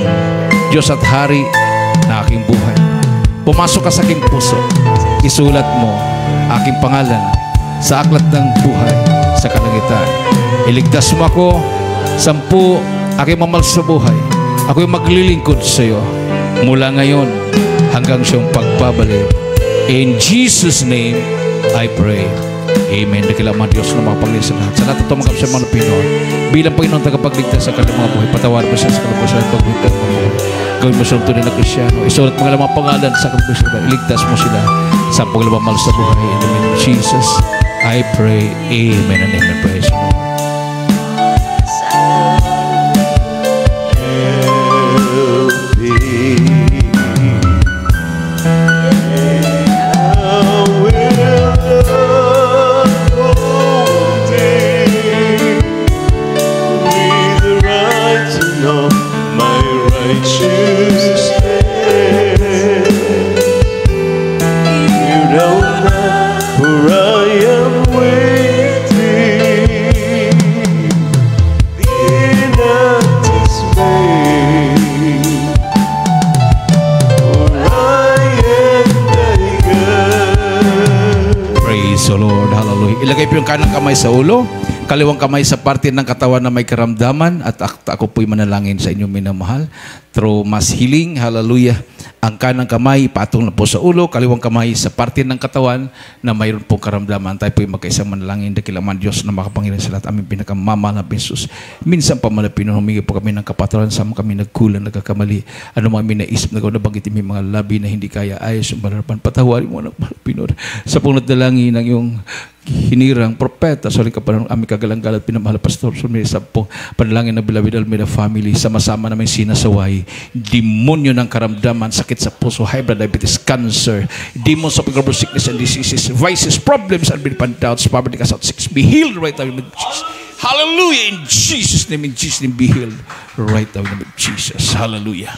Diyos at Hari na aking buhay. Pumasok ka sa aking puso. Isulat mo aking pangalan sa aklat ng buhay sa kalangitan. Iligtas mo ako, 10 aking mamahal sa buhay. Ako'y maglilingkod sa iyo mula ngayon hanggang siyang pagbabalik. In Jesus' name, I pray. Amen. Nakilaman Diyos na mga paglilis sa lahat. Sa lahat ito mga kapsyan mga Pinoon, bilang Panginoon tagapagligtas sa kanilang mga buhay, patawar mo siya sa kalapusan at pagwintag mo. Gawin mo siyang tunay na Kristyano. Isulat mga lamang pangalan sa kalapusan. Iligtas mo sila sa paglamamahal sa buhay. In the name of Jesus, I pray. Amen and amen. Praise the Lord. Ilagay po yung kanang kamay sa ulo, kaliwang kamay sa parte ng katawan na may karamdaman, at ako po'y manalangin sa inyong minamahal. Through mass healing, hallelujah. Ang kanang kamay, patong na po sa ulo, kaliwang kamay sa parte ng katawan na mayroon pong karamdaman. Tayo po'y magkaisang manalangin, dakilaman Diyos na makapangyarihan sa lahat. Aming pinakamamahal na Jesus. Minsan pa malapin, humingi po kami ng kapatawaran, sama kami nagkulang, nagkakamali. Ano mga minaisip na gawin, nabanggit may mga labi na hindi kaya ayos, yung malarapan, patawarin mo na malapin. Sa punot dalangin ng iyong hinirang propeta, sorry ka pa ng aming kagalang-galat, pinamahal pastor, sa po, panalangin na Beloved Almeida family, sama-sama namin sinasaway, demonyo ng karamdaman, sakit sa puso, high blood diabetes, cancer, demons of global sickness and diseases, vices, problems, unbelief, doubts, poverty, cast out, sickness, be healed right now in the name of Jesus. Hallelujah, in Jesus' name, be healed right now in the name of Jesus. Hallelujah.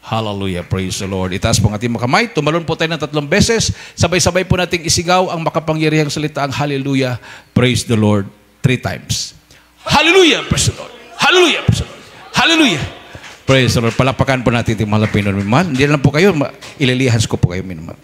Hallelujah. Praise the Lord. Itaas po ang ating mga kamay. Tumalon po tayo ng 3 beses. Sabay-sabay po nating isigaw ang makapangyarihang salita, ang hallelujah. Praise the Lord 3 times. Hallelujah. Praise the Lord. Hallelujah. Praise the Lord. Hallelujah. Praise the Lord. Palapakan po natin itong mga Pinoy minamahal. Hindi lang po kayo. Ililihans ko po kayo minamahal.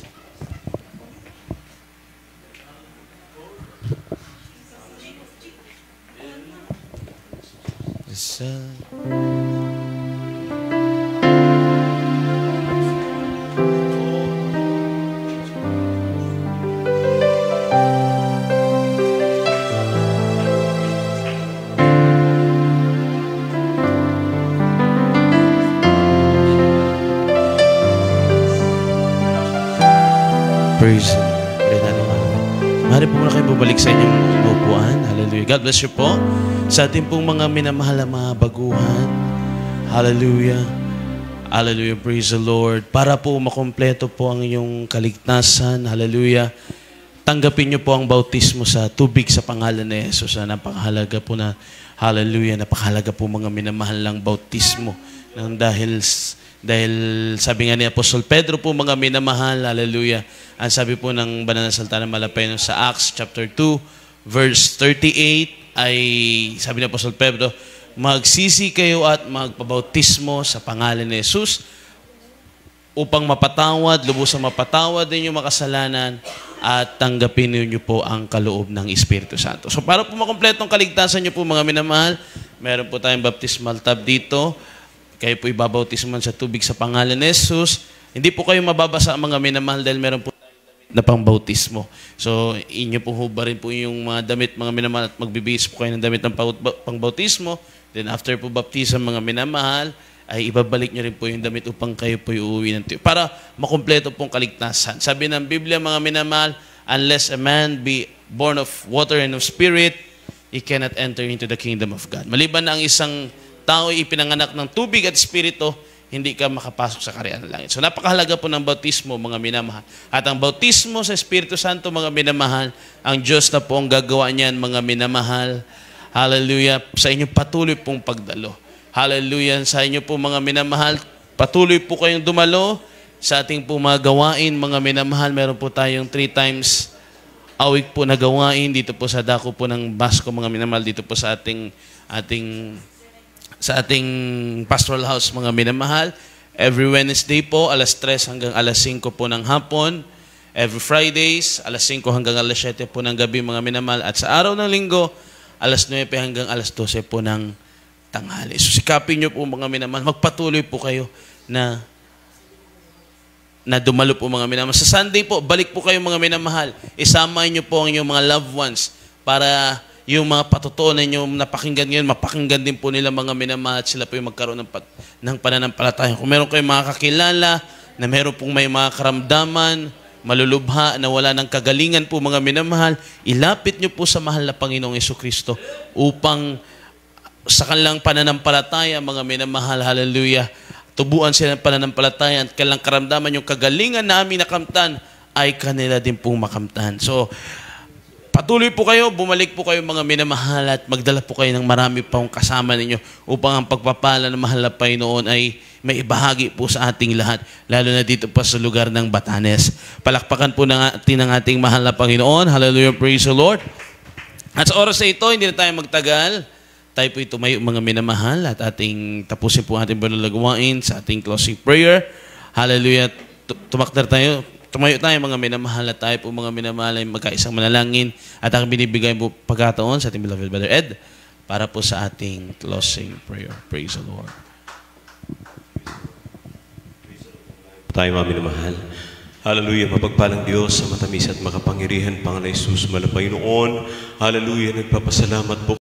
Praise the Mari po muna kayo bumalik sa inyong upuan. Hallelujah. God bless you po. Sa ating pong mga minamahal na mga baguhan. Hallelujah. Hallelujah. Praise the Lord. Para po makompleto po ang inyong kaligtasan. Hallelujah. Tanggapin niyo po ang bautismo sa tubig sa pangalan ni Jesus. Napakahalaga po na, hallelujah, napakahalaga po mga minamahal ng bautismo. Dahil sabi nga ni Apostol Pedro po, mga minamahal, hallelujah, ang sabi po ng banal na salita ng Malapeno sa Acts chapter 2, verse 38, ay sabi ni Apostol Pedro, magsisi kayo at magpabautismo sa pangalan ni Jesus upang mapatawad, lubusang mapatawad din yung makasalanan at tanggapin niyo po ang kaloob ng Espiritu Santo. So para po makompletong kaligtasan niyo po mga minamahal, meron po tayong baptismal tab dito. Kayo po ibabautisman sa tubig sa pangalan ni Jesus. Hindi po kayo mababasa mga minamahal dahil meron po tayong damit na pangbautismo. So, inyo po hubarin po yung mga damit mga minamahal at magbibihis po kayo ng damit ng pangbautismo. Then after po baptism mga minamahal, ay ibabalik nyo rin po yung damit upang kayo po uuwi ng tuyo. Para makumpleto pong kaligtasan. Sabi ng Biblia mga minamahal, unless a man be born of water and of spirit, he cannot enter into the kingdom of God. Maliban na ang isang tao ipinanganak ng tubig at espiritu, hindi ka makapasok sa kaharian ng langit. So napakahalaga po ng bautismo, mga minamahal. At ang bautismo sa Espiritu Santo, mga minamahal, ang Diyos na po ang gagawa niyan, mga minamahal. Hallelujah. Sa inyo patuloy pong pagdalo. Hallelujah. Sa inyo po, mga minamahal, patuloy po kayong dumalo sa ating po mga gawain, mga minamahal. Meron po tayong 3 times a week po na gawain dito po sa dako po ng Basco, mga minamahal, dito po sa ating pastoral house, mga minamahal. Every Wednesday po, alas 3 hanggang alas 5 po ng hapon. Every Fridays, alas 5 hanggang alas 7 po ng gabi, mga minamahal. At sa araw ng linggo, alas 9 hanggang alas 12 po ng tanghali. So sikapin nyo po, mga minamahal. Magpatuloy po kayo na dumalo po, mga minamahal. Sa Sunday po, balik po kayo, mga minamahal. Isama nyo po ang inyong mga loved ones para yung mga patutunan nyo napakinggan ngayon, mapakinggan din po nila, mga minamahal, at sila po yung magkaroon ng pananampalataya. Kung meron kayong mga kakilala na meron pong may mga karamdaman, malulubha, na wala ng kagalingan po, mga minamahal, ilapit nyo po sa mahal na Panginoong Jesucristo upang sa kanilang pananampalataya, mga minamahal, hallelujah, tubuan sila ng pananampalataya at kanilang karamdaman, yung kagalingan na aming nakamtan ay kanila din pong makamtan. So, patuloy po kayo, bumalik po kayo, mga minamahal, at magdala po kayo ng marami pang kasama ninyo upang ang pagpapala ng mahal na Panginoon ay may ibahagi po sa ating lahat, lalo na dito pa sa lugar ng Batanes. Palakpakan po natin ang ating mahal na Panginoon. Hallelujah, praise the Lord. At sa oras na ito, hindi na tayo magtagal. Tayo po tumayo, mga minamahal, at ating tapusin po ating banal na gawain sa ating closing prayer. Hallelujah. Tumakder tayo. tumayo tayo mga minamahal at tayo po mga minamahal ay magkaisang manalangin at ang binibigay po pagkataon sa ating beloved Brother Ed para po sa ating closing prayer. Praise the Lord. Tayo mga minamahal. Hallelujah, mapagpalang Diyos sa matamis at makapangyarihan, Panginoon Jesus, Panginoon. Hallelujah, nagpapasalamat po